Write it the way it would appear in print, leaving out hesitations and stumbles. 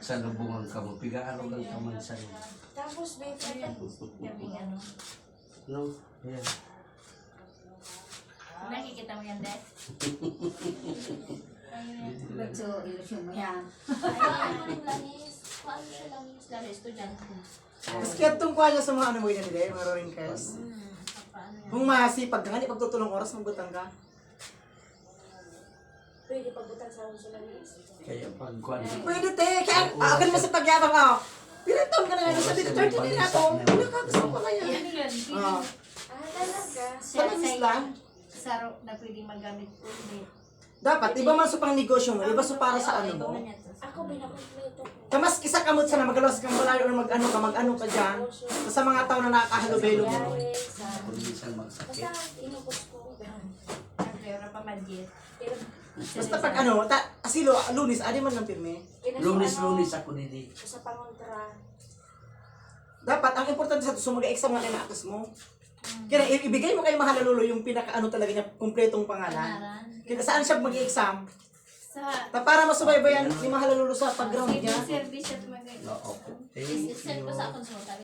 Sa lubungan ka mo, pigaan ka man sa Tapos, babe, Gabing ano. no? Ayan. Nakikita mo yan, Dad? Ba't so, ilusyon mo yan? Ayun, langis. Paano siya langis? Lalo, estudyante. Mas katong kuha niya sa mga ano mo yun nila, mga roaring cars. Paano yan? Kung masipag ka nga, di pagtutulong oras, magbutang ka. pwede pagbutang sa uso lang is. Kaya pagkuhan. Pwede te, kaya akin mo sa pagyabang ako. Pinatom ka na nga sa dito, 30 din ako. Pinakagusto ko na yan. Yan yun. Ah, Ah, talaga? Panamis lang. Saro na pwedeng magamit ulit. Dapat, iba man sa pang negosyo mo, iba sa para sa ano mo. Ako, binakompleto ko. Kamas kisa kamot sa na magalos kang balayo or mag-ano ka dyan. Sa mga tao na nakakahalubelo mo. Yari, sa... Kung minsan Basta, magsakit. inubos ko. Pero pa budget. Pero, Basta pag ano, asilo, lunis, adi man ng pirme. Lunis ako nili. Sa pangontra. Dapat, ang importante sa ito, mag-exam nga na akas mo. Kaya ibigay mo kay Mahalalulo yung pinaka-ano talaga niya, kumpletong pangalan. Pangalan. Kaya saan siya mag-exam? Sa Para masubaybayan ni Mahalalulo sa pag-ground niya. service at mag- Oo. Is-send ko sa konsulta.